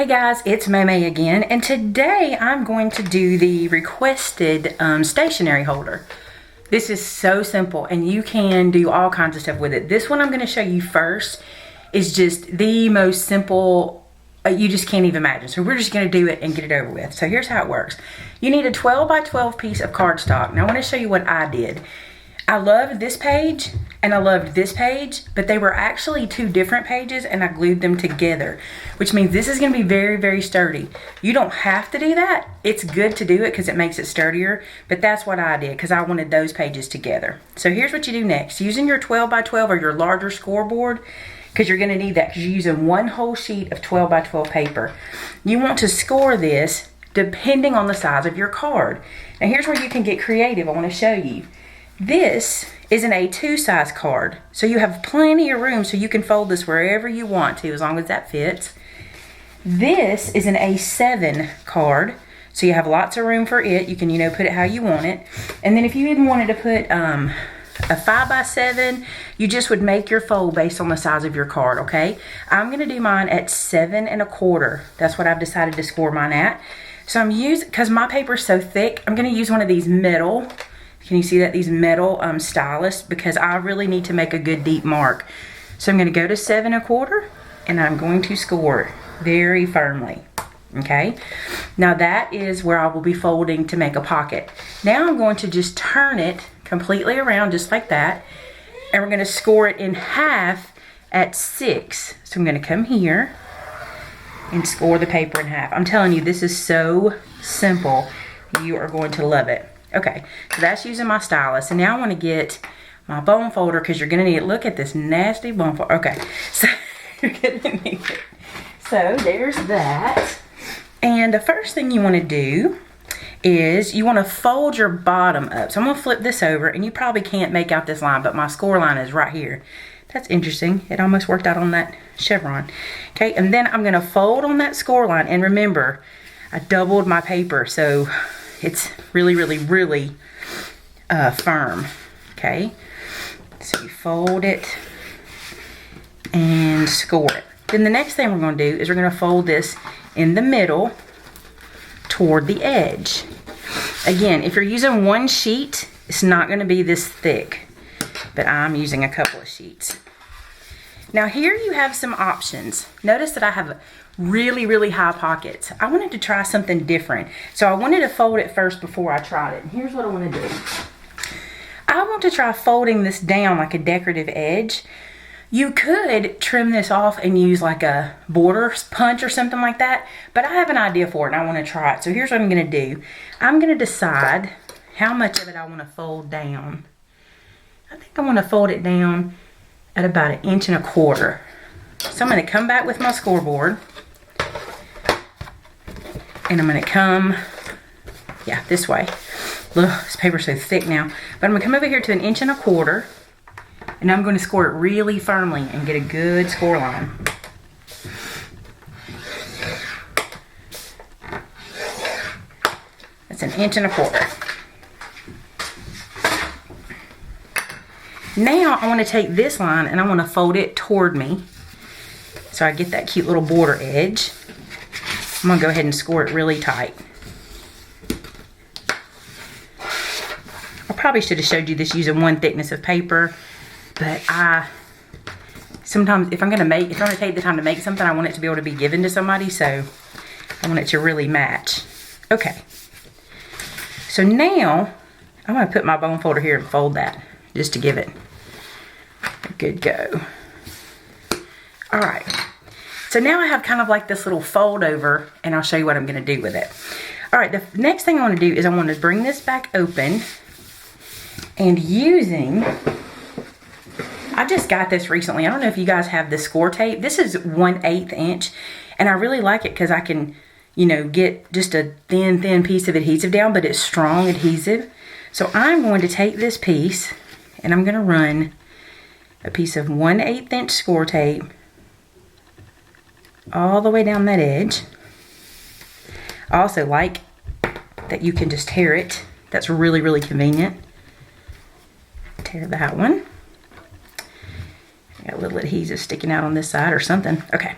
Hey guys, it's Maymay again, and today I'm going to do the requested stationery holder. This is so simple, and you can do all kinds of stuff with it. This one I'm going to show you first is just the most simple, you just can't even imagine. So we're just going to do it and get it over with. So here's how it works. You need a 12 by 12 piece of cardstock. Now I want to show you what I did. I loved this page and I loved this page, but they were actually two different pages and I glued them together, which means this is going to be very, very sturdy. You don't have to do that. It's good to do it because it makes it sturdier, but that's what I did because I wanted those pages together. So here's what you do next. Using your 12 by 12 or your larger scoreboard, because you're going to need that because you're using one whole sheet of 12 by 12 paper. You want to score this depending on the size of your card. Now here's where you can get creative. I want to show you. This is an A2 size card, so you have plenty of room so you can fold this wherever you want to as long as that fits. This is an A7 card, so you have lots of room for it. You can, put it how you want it. And then if you even wanted to put a 5 by 7, you just would make your fold based on the size of your card, okay? I'm gonna do mine at 7 1/4. That's what I've decided to score mine at. So I'm using, because my paper's so thick, I'm gonna use one of these metal. Can you see that? These metal stylus, because I really need to make a good deep mark. So I'm going to go to 7 1/4 and I'm going to score very firmly. Okay. Now that is where I will be folding to make a pocket. Now I'm going to just turn it completely around just like that. And we're going to score it in half at 6. So I'm going to come here and score the paper in half. I'm telling you, this is so simple. You are going to love it. Okay, so that's using my stylus. And now I want to get my bone folder because you're going to need it. Look at this nasty bone folder. Okay, so you're going to need it. So there's that. And the first thing you want to do is you want to fold your bottom up. So I'm going to flip this over, and you probably can't make out this line, but my score line is right here. That's interesting. It almost worked out on that chevron. Okay, and then I'm going to fold on that score line. And remember, I doubled my paper, so it's really, really, really firm, okay? So you fold it and score it. Then the next thing we're gonna do is we're gonna fold this in the middle toward the edge. Again, if you're using one sheet, it's not gonna be this thick, but I'm using a couple of sheets. Now here you have some options. Notice that I have really, really high pockets. I wanted to try something different. So I wanted to fold it first before I tried it. And here's what I want to do. I want to try folding this down like a decorative edge. You could trim this off and use like a border punch or something like that, but I have an idea for it and I want to try it. So here's what I'm going to do. I'm going to decide how much of it I want to fold down. I think I want to fold it down at about 1 1/4 inches. So I'm going to come back with my scoreboard. And I'm going to come, this way. Ugh, this paper's so thick now. But I'm going to come over here to 1 1/4 inches. And I'm going to score it really firmly and get a good score line. That's 1 1/4 inches. Now I want to take this line and I want to fold it toward me. So I get that cute little border edge. I'm going to go ahead and score it really tight. I probably should have showed you this using one thickness of paper, but sometimes if I'm going to take the time to make something, I want it to be able to be given to somebody, so I want it to really match. Okay. So now I'm going to put my bone folder here and fold that just to give it a good go. All right. So now I have kind of like this little fold over, and I'll show you what I'm going to do with it. All right, the next thing I want to do is I want to bring this back open, and I just got this recently. I don't know if you guys have the score tape. This is 1/8 inch, and I really like it because I can, get just a thin piece of adhesive down, but it's strong adhesive. So I'm going to take this piece, and I'm going to run a piece of 1/8 inch score tape all the way down that edge. I also like that you can just tear it. That's really, really convenient. Tear that one. Got a little adhesive sticking out on this side or something. Okay.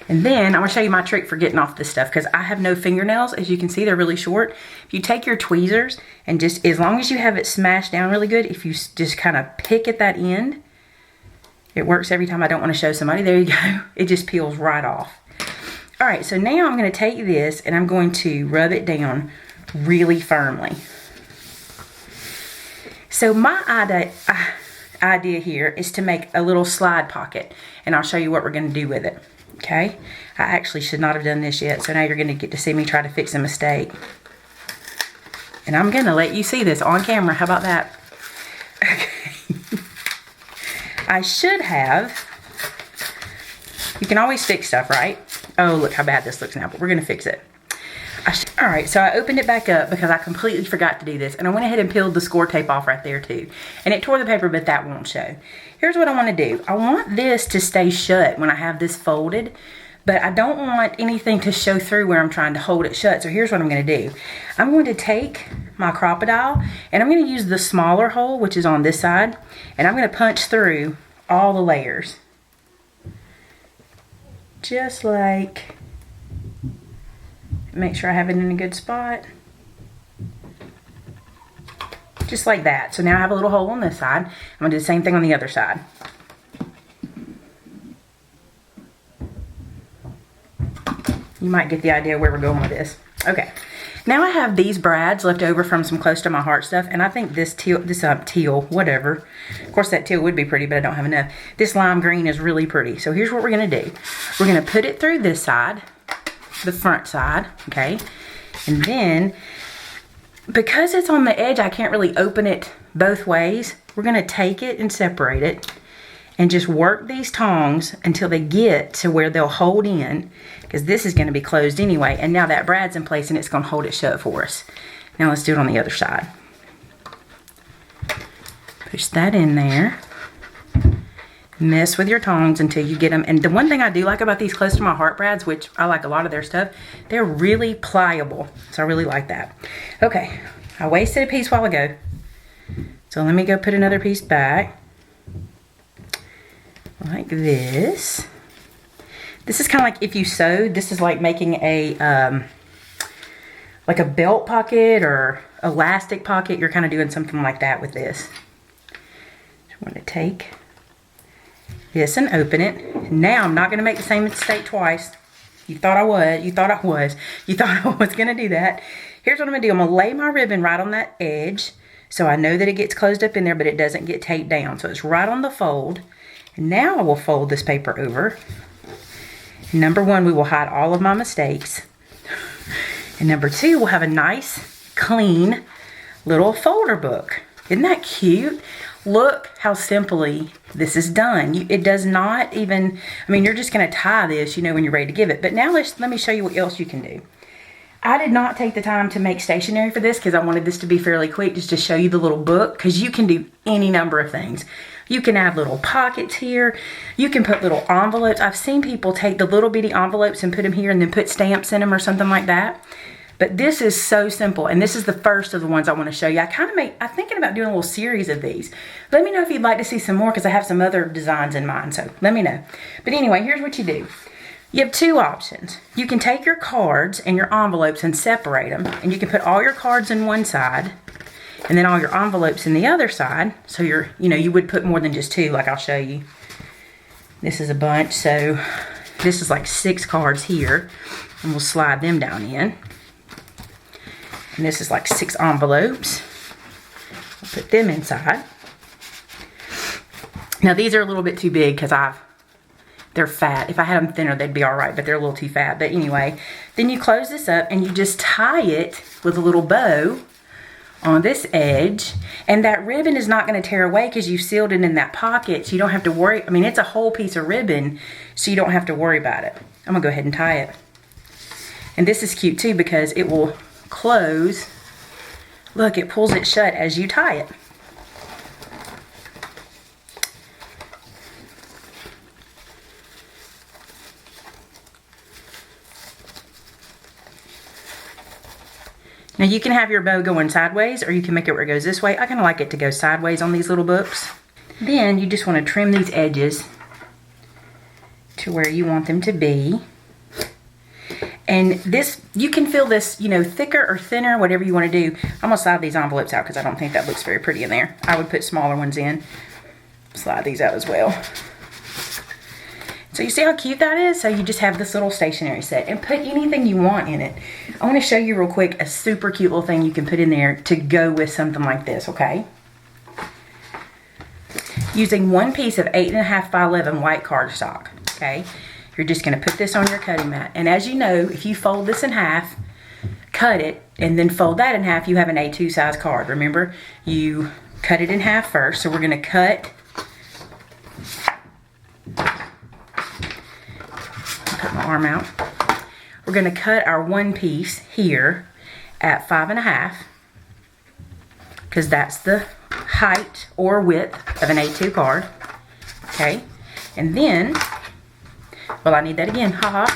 And then I'm gonna show you my trick for getting off this stuff because I have no fingernails. As you can see, they're really short. If you take your tweezers and just, as long as you have it smashed down really good, if you just kind of pick at that end, it works every time. I don't want to show somebody. There you go. It just peels right off. All right, so now I'm gonna take this and I'm going to rub it down really firmly. So my idea here is to make a little slide pocket, and I'll show you what we're going to do with it. Okay, I actually should not have done this yet, so now you're going to get to see me try to fix a mistake. And I'm going to let you see this on camera. How about that? Okay. I should have, you can always fix stuff, right? Oh, look how bad this looks now, but we're going to fix it. All right, so I opened it back up because I completely forgot to do this, and I went ahead and peeled the score tape off right there too. And it tore the paper, but that won't show. Here's what I want to do. I want this to stay shut when I have this folded, but I don't want anything to show through where I'm trying to hold it shut. So here's what I'm going to do. I'm going to take my crocodile, and I'm going to use the smaller hole, which is on this side, and I'm going to punch through all the layers. Just like... Make sure I have it in a good spot. Just like that. So now I have a little hole on this side. I'm going to do the same thing on the other side. You might get the idea where we're going with this. Okay. Now I have these brads left over from some close to my heart stuff. And I think this teal, whatever. Of course that teal would be pretty, but I don't have enough. This lime green is really pretty. So here's what we're going to do. We're going to put it through this side. The front side, okay? And then, because it's on the edge, I can't really open it both ways. We're gonna take it and separate it and just work these tongs until they get to where they'll hold in, because this is gonna be closed anyway. And now that brad's in place and it's gonna hold it shut for us. Now let's do it on the other side. Push that in there. Mess with your tongs until you get them. And the one thing I do like about these close to my heart brads, which I like a lot of their stuff, they're really pliable. So I really like that. Okay, I wasted a piece a while ago. So let me go put another piece back. Like this. This is kind of like if you sewed, this is like making a, like a belt pocket or elastic pocket. You're kind of doing something like that with this. Just want to take this and open it. Now I'm not going to make the same mistake twice. You thought I was. You thought I was. You thought I was going to do that. Here's what I'm going to do. I'm going to lay my ribbon right on that edge so I know that it gets closed up in there, but it doesn't get taped down. So it's right on the fold. And now I will fold this paper over. Number one, we will hide all of my mistakes. And number two, we'll have a nice, clean little folder book. Isn't that cute? Look how simply this is done. It does not even, I mean, you're just going to tie this, you know, when you're ready to give it. But now let me show you what else you can do. I did not take the time to make stationery for this because I wanted this to be fairly quick, just to show you the little book, because you can do any number of things. You can add little pockets here. You can put little envelopes. I've seen people take the little bitty envelopes and put them here and then put stamps in them or something like that. But this is so simple, and this is the first of the ones I want to show you. I'm thinking about doing a little series of these. Let me know if you'd like to see some more, because I have some other designs in mind, so let me know. But anyway, here's what you do. You have two options. You can take your cards and your envelopes and separate them, and you can put all your cards in one side, and then all your envelopes in the other side. So you would put more than just two, like I'll show you. This is a bunch, so this is like 6 cards here, and we'll slide them down in. And this is like 6 envelopes. I'll put them inside. Now these are a little bit too big because they're fat. If I had them thinner, they'd be all right, but they're a little too fat. But anyway, then you close this up and you just tie it with a little bow on this edge. And that ribbon is not going to tear away because you sealed it in that pocket. So you don't have to worry. I mean, it's a whole piece of ribbon, so you don't have to worry about it. I'm going to go ahead and tie it. And this is cute too because it will close. Look, it pulls it shut as you tie it. Now you can have your bow going sideways, or you can make it where it goes this way. I kind of like it to go sideways on these little books. Then you just want to trim these edges to where you want them to be. And this, you can feel this, you know, thicker or thinner, whatever you want to do. I'm going to slide these envelopes out because I don't think that looks very pretty in there. I would put smaller ones in. Slide these out as well. So you see how cute that is? So you just have this little stationery set and put anything you want in it. I want to show you real quick a super cute little thing you can put in there to go with something like this, okay? Using one piece of 8.5 by 11 white cardstock, okay? You're just going to put this on your cutting mat. And as you know, if you fold this in half, cut it, and then fold that in half, you have an A2 size card. Remember, you cut it in half first. So we're going to cut, cut my arm out. We're going to cut our one piece here at 5.5, because that's the height or width of an A2 card. Okay, and then, well, I need that again, haha,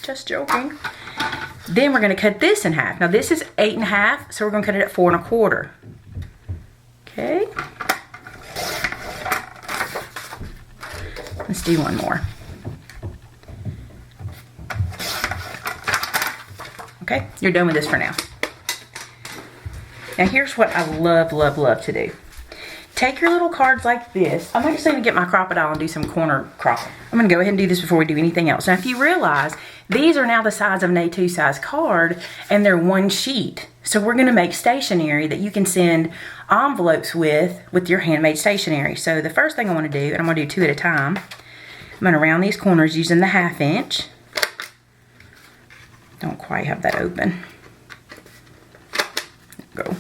just joking. Then we're going to cut this in half. Now this is 8.5, so we're going to cut it at 4.25. Okay, let's do one more. Okay, you're done with this for now. Now here's what I love, love, love to do. Take your little cards like this. I'm actually going to get my Crop-A-Dile and do some corner crop. I'm going to go ahead and do this before we do anything else. Now if you realize, these are now the size of an A2 size card, and they're one sheet. So we're going to make stationery that you can send envelopes with your handmade stationery. So the first thing I want to do, and I'm going to do 2 at a time, I'm going to round these corners using the 1/2 inch. Don't quite have that open. There we go.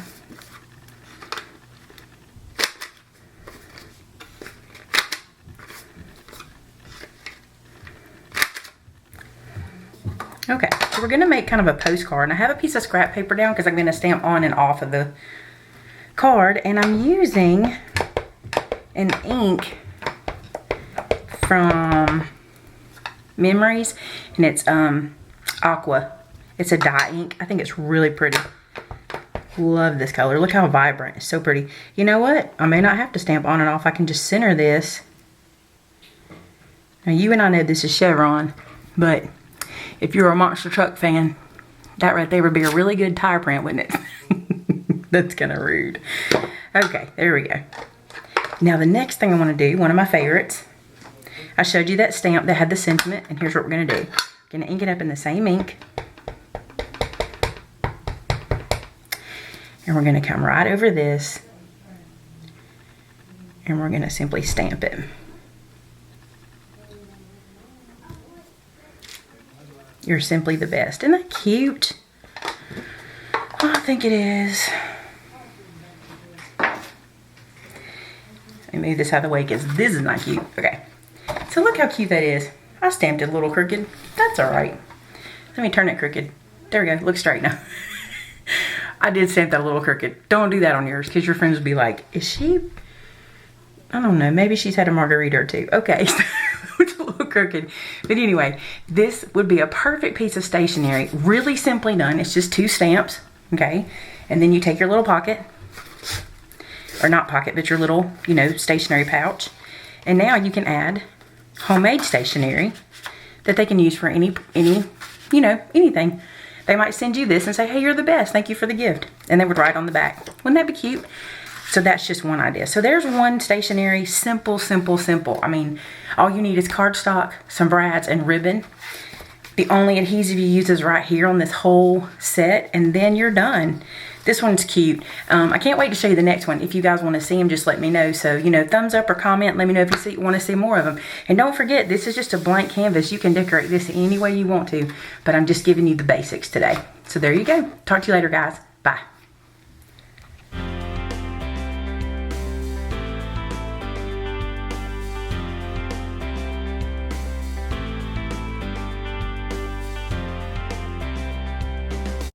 Okay, so we're going to make kind of a postcard. And I have a piece of scrap paper down because I'm going to stamp on and off of the card. And I'm using an ink from Memories. And it's aqua. It's a dye ink. I think it's really pretty. Love this color. Look how vibrant. It's so pretty. You know what? I may not have to stamp on and off. I can just center this. Now you and I know this is chevron, but if you're a monster truck fan, that right there would be a really good tire print, wouldn't it? That's kind of rude. Okay, there we go. Now the next thing I want to do, one of my favorites, I showed you that stamp that had the sentiment, and here's what we're going to do. We're going to ink it up in the same ink. And we're going to come right over this, and we're going to simply stamp it. You're simply the best. Isn't that cute? Oh, I think it is. Let me move this out of the way because this is not cute. Okay. So look how cute that is. I stamped it a little crooked. That's alright. Let me turn it crooked. There we go. Look straight now. I did stamp that a little crooked. Don't do that on yours because your friends will be like, is she... I don't know. Maybe she's had a margarita or two. Okay. It's a little crooked. But anyway, this would be a perfect piece of stationery. Really simply done. It's just 2 stamps. Okay. And then you take your little pocket. Or not pocket, but your little, you know, stationery pouch. And now you can add homemade stationery that they can use for any, you know, anything. They might send you this and say, hey, you're the best. Thank you for the gift. And they would write on the back. Wouldn't that be cute? So that's just one idea. So there's one stationery, simple, simple, simple. I mean, all you need is cardstock, some brads, and ribbon. The only adhesive you use is right here on this whole set, and then you're done. This one's cute. I can't wait to show you the next one. If you guys want to see them, just let me know. So, you know, thumbs up or comment. Let me know if you want to see more of them. And don't forget, this is just a blank canvas. You can decorate this any way you want to, but I'm just giving you the basics today. So there you go. Talk to you later, guys. Bye.